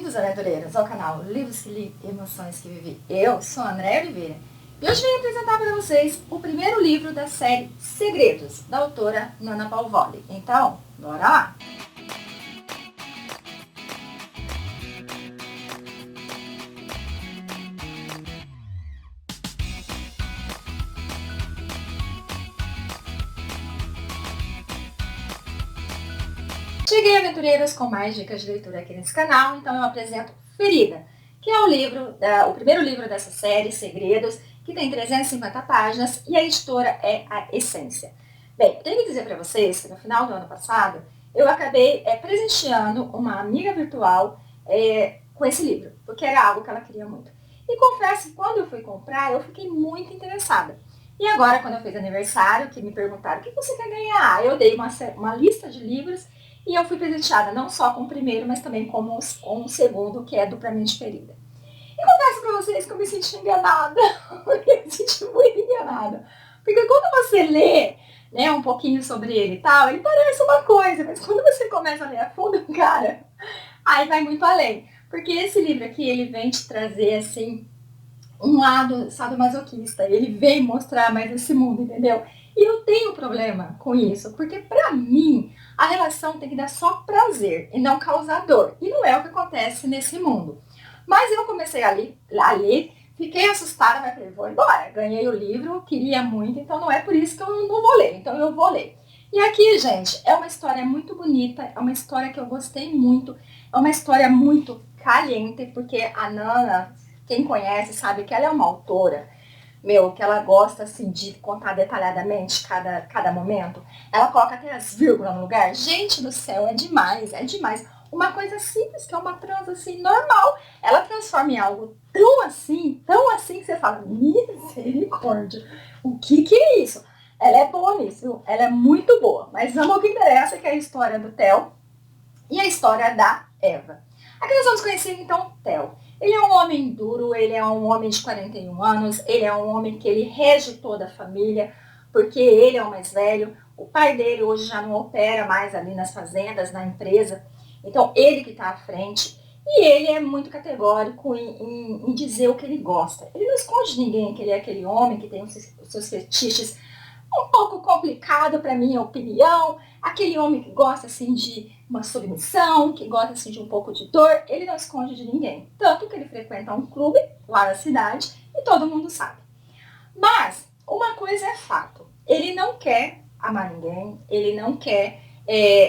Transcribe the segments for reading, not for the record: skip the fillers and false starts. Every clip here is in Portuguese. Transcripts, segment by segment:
Bem-vindos, aventureiros, ao canal Livros que Li, Emoções que Vivi. Eu sou a Andréia Oliveira e hoje venho apresentar para vocês o primeiro livro da série Segredos, da autora Nana Palvoli. Então, bora lá! Cheguei, aventureiros, com mais dicas de leitura aqui nesse canal, então eu apresento Ferida, que é o primeiro livro dessa série, Segredos, que tem 350 páginas e a editora é a Essência. Bem, tenho que dizer para vocês que no final do ano passado eu acabei presenteando uma amiga virtual com esse livro, porque era algo que ela queria muito. E confesso que quando eu fui comprar, eu fiquei muito interessada. E agora, quando eu fiz aniversário, que me perguntaram o que você quer ganhar, eu dei uma lista de livros. E eu fui presenteada não só com o primeiro, mas também com o segundo, que é Duplamente Ferida. E confesso pra vocês que eu me senti enganada. Eu me senti muito enganada. Porque quando você lê, né, um pouquinho sobre ele e tal, ele parece uma coisa, mas quando você começa a ler a fundo, cara, aí vai muito além. Porque esse livro aqui, ele vem te trazer, assim, um lado sadomasoquista. Ele vem mostrar mais esse mundo, entendeu? E eu tenho problema com isso, porque pra mim a relação tem que dar só prazer e não causar dor. E não é o que acontece nesse mundo. Mas eu comecei a ler, fiquei assustada, mas falei, vou embora. Ganhei o livro, queria muito, então não é por isso que eu não vou ler. Então eu vou ler. E aqui, gente, é uma história muito bonita, é uma história que eu gostei muito, é uma história muito caliente, porque a Nana, quem conhece sabe que ela é uma autora, que ela gosta, assim, de contar detalhadamente cada momento. Ela coloca até as vírgulas no lugar. Gente do céu, é demais, é demais. Uma coisa simples, que é uma trans, assim, normal, ela transforma em algo tão assim, que você fala, misericórdia, o que é isso? Ela é boa nisso, viu? Ela é muito boa. Mas vamos ao que interessa, que é a história do Theo e a história da Eva. Aqui nós vamos conhecer, então, Theo. Ele é um homem duro, ele é um homem de 41 anos, ele é um homem que ele rege toda a família, porque ele é o mais velho, o pai dele hoje já não opera mais ali nas fazendas, na empresa, então ele que está à frente, e ele é muito categórico em dizer o que ele gosta. Ele não esconde de ninguém que ele é aquele homem que tem os seus fetiches um pouco complicado para minha opinião, aquele homem que gosta assim de uma submissão, que gosta assim de um pouco de dor, ele não esconde de ninguém. Tanto que ele frequenta um clube lá na cidade e todo mundo sabe. Mas uma coisa é fato, ele não quer amar ninguém, ele não quer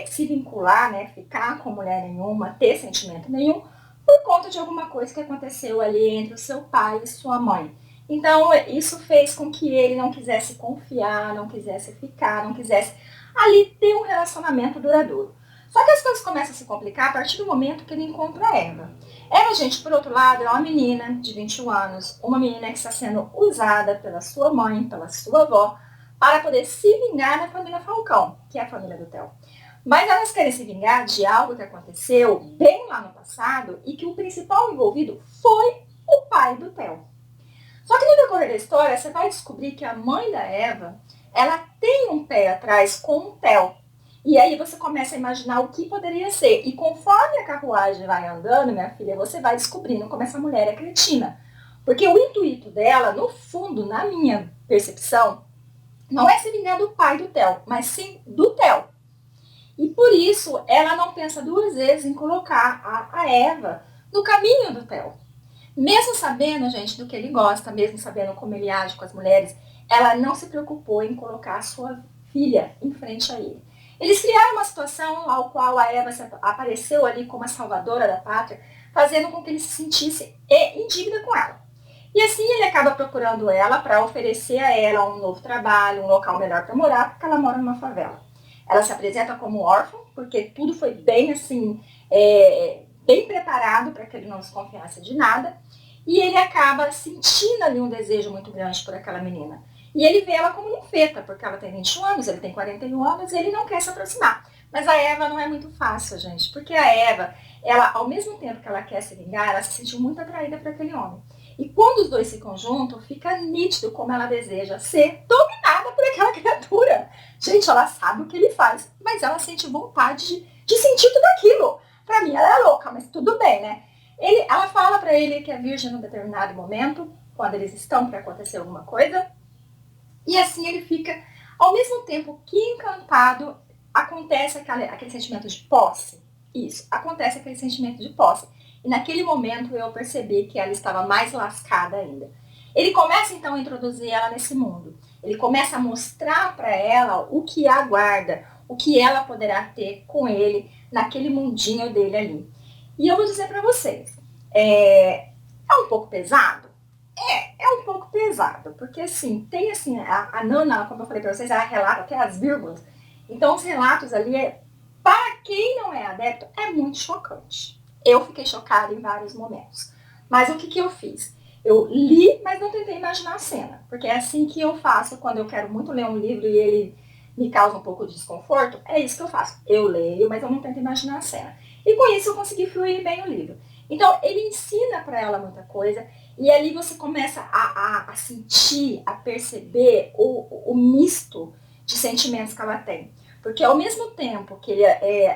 se vincular, né, ficar com mulher nenhuma, ter sentimento nenhum, por conta de alguma coisa que aconteceu ali entre o seu pai e sua mãe. Então, isso fez com que ele não quisesse confiar, não quisesse ficar, não quisesse ali ter um relacionamento duradouro. Só que as coisas começam a se complicar a partir do momento que ele encontra a Eva. Eva, gente, por outro lado, é uma menina de 21 anos, uma menina que está sendo usada pela sua mãe, pela sua avó, para poder se vingar da família Falcão, que é a família do Theo. Mas elas querem se vingar de algo que aconteceu bem lá no passado e que o principal envolvido foi o pai do Theo. Só que no decorrer da história, você vai descobrir que a mãe da Eva, ela tem um pé atrás com o Theo. E aí você começa a imaginar o que poderia ser. E conforme a carruagem vai andando, minha filha, você vai descobrindo como essa mulher é cretina. Porque o intuito dela, no fundo, na minha percepção, não é se vingar do pai do Theo, mas sim do Theo. E por isso, ela não pensa duas vezes em colocar a Eva no caminho do Theo. Mesmo sabendo, gente, do que ele gosta, mesmo sabendo como ele age com as mulheres, ela não se preocupou em colocar a sua filha em frente a ele. Eles criaram uma situação ao qual a Eva apareceu ali como a salvadora da pátria, fazendo com que ele se sentisse em dívida com ela. E assim ele acaba procurando ela para oferecer a ela um novo trabalho, um local melhor para morar, porque ela mora numa favela. Ela se apresenta como órfã, porque tudo foi bem assim, bem preparado para que ele não desconfiasse de nada, e ele acaba sentindo ali um desejo muito grande por aquela menina. E ele vê ela como ninfeta, porque ela tem 21 anos, ele tem 41 anos, e ele não quer se aproximar. Mas a Eva não é muito fácil, gente, porque a Eva, ela, ao mesmo tempo que ela quer se vingar, ela se sentiu muito atraída por aquele homem. E quando os dois se conjuntam, fica nítido como ela deseja ser dominada por aquela criatura. Gente, ela sabe o que ele faz, mas ela sente vontade de sentir tudo aquilo. Pra mim, ela é louca, mas tudo bem, né? Ela fala para ele que é virgem num determinado momento, quando eles estão para acontecer alguma coisa, e assim ele fica, ao mesmo tempo que encantado, acontece aquele sentimento de posse. Isso, acontece aquele sentimento de posse. E naquele momento eu percebi que ela estava mais lascada ainda. Ele começa então a introduzir ela nesse mundo. Ele começa a mostrar para ela o que a aguarda, o que ela poderá ter com ele naquele mundinho dele ali. E eu vou dizer para vocês, é um pouco pesado? É um pouco pesado, porque assim, tem assim, a Nana, como eu falei para vocês, ela relata até as vírgulas. Então os relatos ali, para quem não é adepto, é muito chocante. Eu fiquei chocada em vários momentos. Mas o que eu fiz? Eu li, mas não tentei imaginar a cena, porque é assim que eu faço quando eu quero muito ler um livro e ele me causa um pouco de desconforto. É isso que eu faço. Eu leio, mas eu não tento imaginar a cena. E com isso eu consegui fluir bem o livro. Então ele ensina para ela muita coisa e ali você começa a sentir, a perceber o misto de sentimentos que ela tem. Porque ao mesmo tempo que ele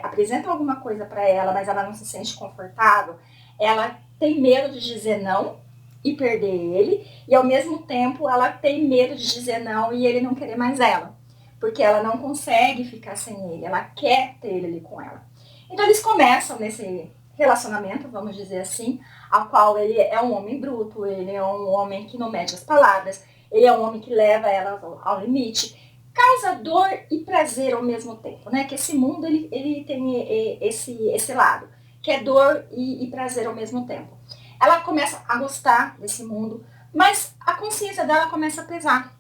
apresenta alguma coisa para ela, mas ela não se sente confortável, ela tem medo de dizer não e perder ele, e ao mesmo tempo ela tem medo de dizer não e ele não querer mais ela, porque ela não consegue ficar sem ele, ela quer ter ele ali com ela. Então eles começam nesse relacionamento, vamos dizer assim, ao qual ele é um homem bruto, ele é um homem que não mede as palavras, ele é um homem que leva ela ao limite, causa dor e prazer ao mesmo tempo, né? Que esse mundo ele tem esse lado, que é dor e prazer ao mesmo tempo. Ela começa a gostar desse mundo, mas a consciência dela começa a pesar.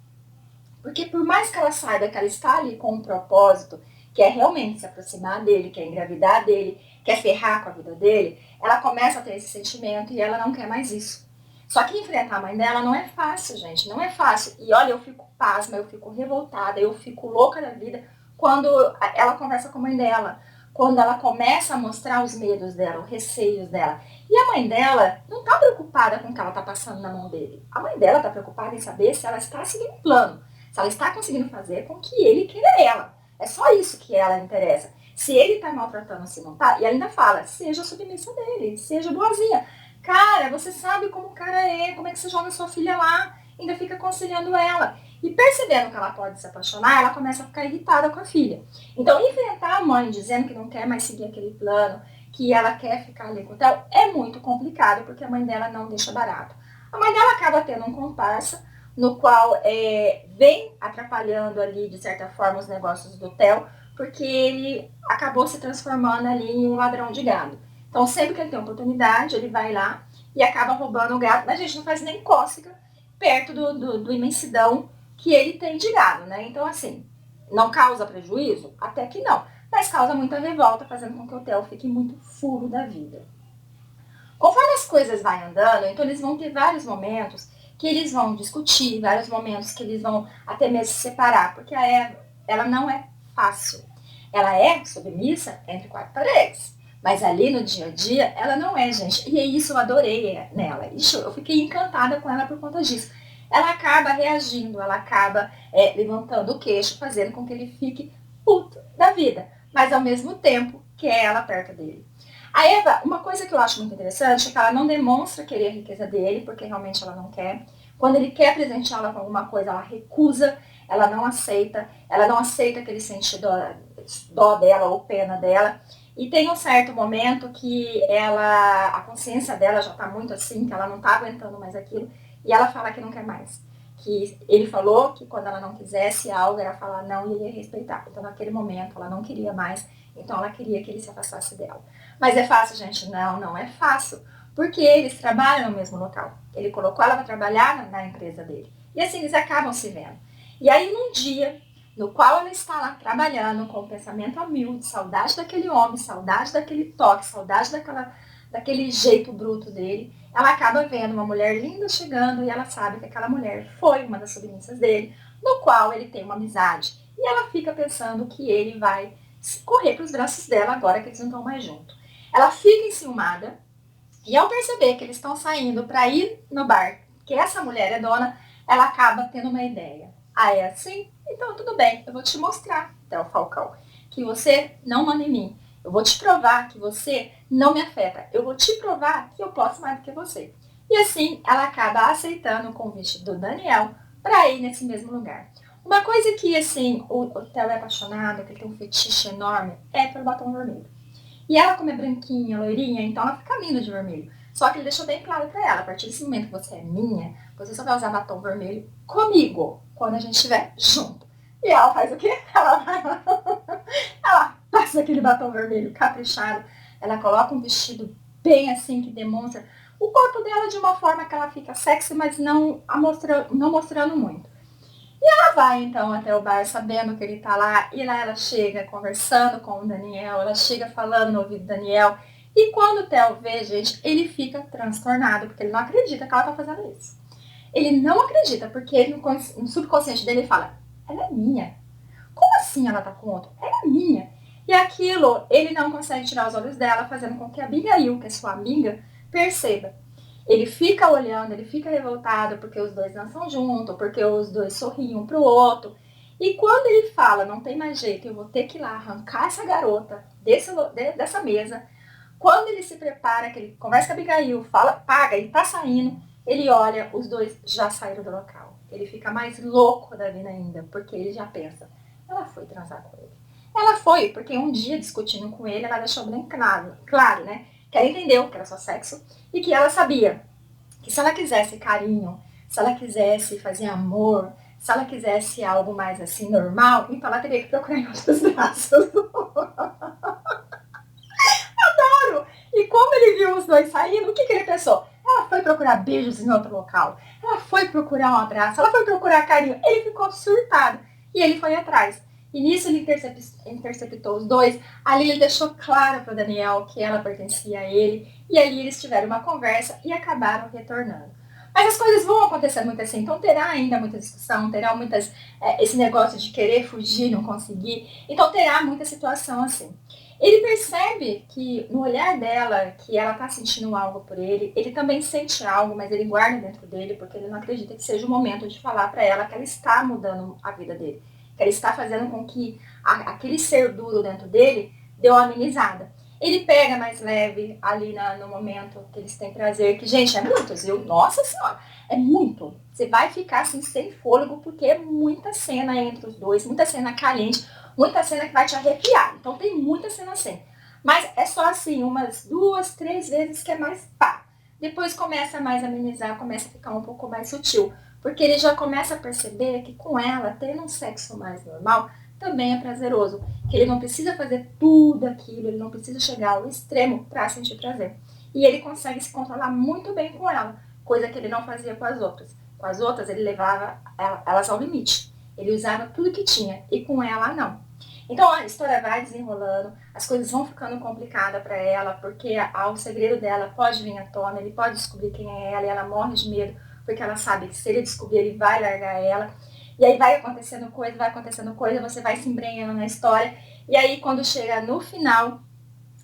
Porque por mais que ela saiba que ela está ali com um propósito, que é realmente se aproximar dele, que é engravidar dele, quer ferrar com a vida dele, ela começa a ter esse sentimento e ela não quer mais isso. Só que enfrentar a mãe dela não é fácil, gente, não é fácil. E olha, eu fico pasma, eu fico revoltada, eu fico louca da vida quando ela conversa com a mãe dela, quando ela começa a mostrar os medos dela, os receios dela. E a mãe dela não está preocupada com o que ela está passando na mão dele. A mãe dela está preocupada em saber se ela está seguindo o plano, se ela está conseguindo fazer com que ele queira ela. É só isso que ela interessa. Se ele está maltratando, se não está, e ela ainda fala, seja submissa dele, seja boazinha. Cara, você sabe como o cara é, como é que você joga sua filha lá, ainda fica aconselhando ela. E percebendo que ela pode se apaixonar, ela começa a ficar irritada com a filha. Então, enfrentar a mãe dizendo que não quer mais seguir aquele plano, que ela quer ficar ali com o Theo, é muito complicado, porque a mãe dela não deixa barato. A mãe dela acaba tendo um comparsa, no qual vem atrapalhando ali, de certa forma, os negócios do Theo, porque ele acabou se transformando ali em um ladrão de gado. Então, sempre que ele tem oportunidade, ele vai lá e acaba roubando o gado, mas a gente não faz nem cócega perto do imensidão que ele tem de gado, né? Então, assim, não causa prejuízo? Até que não, mas causa muita revolta, fazendo com que o Theo fique muito furo da vida. Conforme as coisas vão andando, então eles vão ter vários momentos que eles vão discutir, vários momentos que eles vão até mesmo se separar, porque a Eva, ela não é fácil. Ela é submissa entre quatro paredes, mas ali no dia a dia, ela não é, gente. E é isso eu adorei nela. Ixi, eu fiquei encantada com ela por conta disso. Ela acaba reagindo, ela acaba levantando o queixo, fazendo com que ele fique puto da vida, mas ao mesmo tempo quer ela perto dele. A Eva, uma coisa que eu acho muito interessante é que ela não demonstra querer a riqueza dele, porque realmente ela não quer. Quando ele quer presenteá-la com alguma coisa, ela recusa, ela não aceita que ele sente dó dela ou pena dela. E tem um certo momento que a consciência dela já está muito assim, que ela não está aguentando mais aquilo, e ela fala que não quer mais. Que ele falou que quando ela não quisesse algo, era falar não e ele ia respeitar. Então naquele momento ela não queria mais, então ela queria que ele se afastasse dela. Mas é fácil, gente? Não, não é fácil. Porque eles trabalham no mesmo local. Ele colocou ela para trabalhar na empresa dele. E assim eles acabam se vendo. E aí num dia no qual ela está lá trabalhando com o pensamento a mil, de saudade daquele homem, saudade daquele toque, saudade daquele jeito bruto dele, ela acaba vendo uma mulher linda chegando e ela sabe que aquela mulher foi uma das submissas dele, no qual ele tem uma amizade. E ela fica pensando que ele vai correr para os braços dela agora que eles não estão mais juntos. Ela fica enciumada e ao perceber que eles estão saindo para ir no bar, que essa mulher é dona, ela acaba tendo uma ideia. Ah, é assim? Então tudo bem, eu vou te mostrar, Theo Falcão, que você não manda em mim. Eu vou te provar que você não me afeta. Eu vou te provar que eu posso mais do que você. E assim, ela acaba aceitando o convite do Daniel para ir nesse mesmo lugar. Uma coisa que, assim, o Theo é apaixonado, que ele tem um fetiche enorme, é pelo batom vermelho. E ela, como é branquinha, loirinha, então ela fica linda de vermelho. Só que ele deixou bem claro pra ela, a partir desse momento que você é minha, você só vai usar batom vermelho comigo, quando a gente estiver junto. E ela faz o quê? Ela vai lá, ela passa aquele batom vermelho caprichado, ela coloca um vestido bem assim, que demonstra o corpo dela de uma forma que ela fica sexy, mas não mostrando muito. Ela vai então até o bar sabendo que ele tá lá e lá ela chega conversando com o Daniel, ela chega falando no ouvido do Daniel. E quando o Theo vê, gente, ele fica transtornado, porque ele não acredita que ela tá fazendo isso. Ele não acredita, porque ele, no subconsciente dele ele fala, ela é minha. Como assim ela tá com outro? Ela é minha. E aquilo, ele não consegue tirar os olhos dela, fazendo com que a Abigail, que é sua amiga, perceba. Ele fica olhando, ele fica revoltado porque os dois dançam junto, porque os dois sorriem um pro outro. E quando ele fala, não tem mais jeito, eu vou ter que ir lá arrancar essa garota dessa mesa. Quando ele se prepara, que ele conversa com a Abigail, fala, paga, ele tá saindo, ele olha, os dois já saíram do local. Ele fica mais louco da vida ainda, porque ele já pensa, ela foi transar com ele. Ela foi, porque um dia discutindo com ele, ela deixou bem claro, né? Que ela entendeu que era só sexo e que ela sabia que se ela quisesse carinho, se ela quisesse fazer amor, se ela quisesse algo mais assim normal, então ela teria que procurar em outros braços. Adoro! E como ele viu os dois saindo, o que ele pensou? Ela foi procurar beijos em outro local. Ela foi procurar um abraço. Ela foi procurar carinho. Ele ficou surtado. E ele foi atrás. E nisso ele interceptou os dois. Ali ele deixou claro para o Daniel que ela pertencia a ele. E ali eles tiveram uma conversa e acabaram retornando. Mas as coisas vão acontecer muito assim. Então terá ainda muita discussão, terá esse negócio de querer fugir, não conseguir. Então terá muita situação assim. Ele percebe que no olhar dela, que ela tá sentindo algo por ele, ele também sente algo, mas ele guarda dentro dele, porque ele não acredita que seja o momento de falar para ela que ela está mudando a vida dele, que ela está fazendo com que aquele ser duro dentro dele dê uma amenizada. Ele pega mais leve ali no momento que eles têm prazer, que, gente, é muito, viu? Nossa Senhora, é muito. Você vai ficar assim sem fôlego, porque é muita cena entre os dois, muita cena caliente, muita cena que vai te arrepiar. Então tem muita cena assim. Mas é só assim, umas 2, 3 vezes que é mais pá. Depois começa mais a amenizar, começa a ficar um pouco mais sutil. Porque ele já começa a perceber que com ela, tendo um sexo mais normal, também é prazeroso. Que ele não precisa fazer tudo aquilo, ele não precisa chegar ao extremo para sentir prazer. E ele consegue se controlar muito bem com ela, coisa que ele não fazia com as outras. Com as outras, ele levava elas ao limite. Ele usava tudo que tinha, e com ela, não. Então a história vai desenrolando, as coisas vão ficando complicadas para ela, porque o segredo dela pode vir à tona, ele pode descobrir quem é ela, e ela morre de medo, porque ela sabe que se ele descobrir, ele vai largar ela. E aí vai acontecendo coisa, você vai se embrenhando na história. E aí quando chega no final,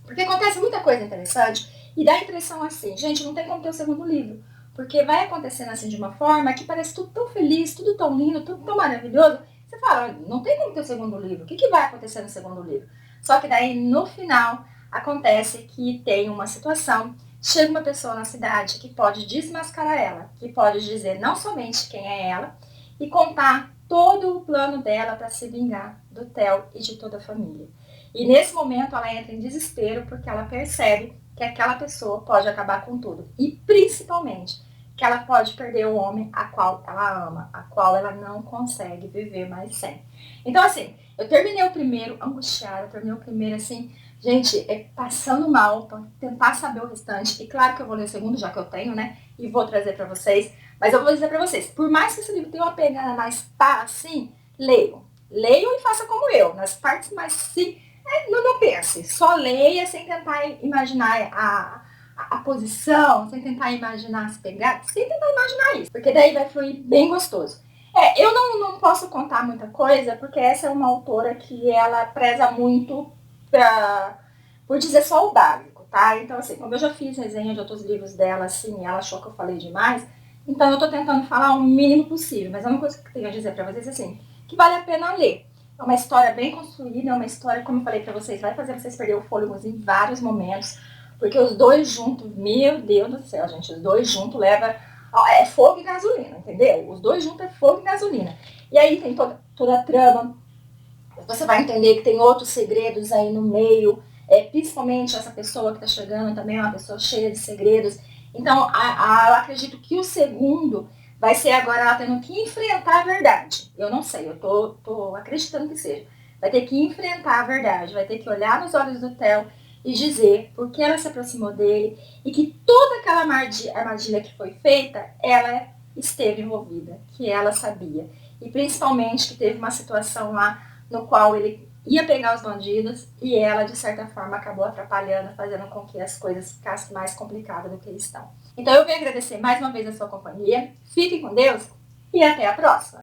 porque acontece muita coisa interessante, e dá a impressão assim, gente, não tem como ter o segundo livro. Porque vai acontecendo assim de uma forma que parece tudo tão feliz, tudo tão lindo, tudo tão maravilhoso. Você fala, não tem como ter o segundo livro. O que vai acontecer no segundo livro? Só que daí, no final, acontece que tem uma situação, chega uma pessoa na cidade que pode desmascarar ela, que pode dizer não somente quem é ela, e contar todo o plano dela para se vingar do Theo e de toda a família. E nesse momento ela entra em desespero porque ela percebe que aquela pessoa pode acabar com tudo. E principalmente que ela pode perder o homem a qual ela ama, a qual ela não consegue viver mais sem. Então assim, eu terminei o primeiro angustiada, eu terminei o primeiro assim, gente, passando mal, pra tentar saber o restante. E claro que eu vou ler o segundo, já que eu tenho, né? E vou trazer pra vocês. Mas eu vou dizer pra vocês, por mais que esse livro tenha uma pegada mais pá, assim, leiam. Leiam e façam como eu, nas partes mais sim. Não pense, só leia sem tentar imaginar a posição, sem tentar imaginar as pegadas, sem tentar imaginar isso, porque daí vai fluir bem gostoso. Eu não posso contar muita coisa, porque essa é uma autora que ela preza muito por dizer só o básico, tá? Então, assim, como eu já fiz resenha de outros livros dela, assim, e ela achou que eu falei demais, então eu tô tentando falar o mínimo possível, mas é uma coisa que eu tenho a dizer pra vocês, assim, que vale a pena ler. É uma história bem construída, é uma história, como eu falei pra vocês, vai fazer vocês perder o fôlego em vários momentos, porque os dois juntos, meu Deus do céu, gente, os dois juntos leva é fogo e gasolina, entendeu? Os dois juntos é fogo e gasolina. E aí tem toda a trama, você vai entender que tem outros segredos aí no meio, principalmente essa pessoa que está chegando também é uma pessoa cheia de segredos. Então, eu acredito que o segundo vai ser agora ela tendo que enfrentar a verdade. Eu não sei, eu tô acreditando que seja. Vai ter que enfrentar a verdade, vai ter que olhar nos olhos do Theo e dizer por que ela se aproximou dele e que toda aquela armadilha que foi feita, ela esteve envolvida, que ela sabia. E principalmente que teve uma situação lá no qual ele ia pegar os bandidos e ela, de certa forma, acabou atrapalhando, fazendo com que as coisas ficassem mais complicadas do que estão. Então eu venho agradecer mais uma vez a sua companhia, fique com Deus e até a próxima!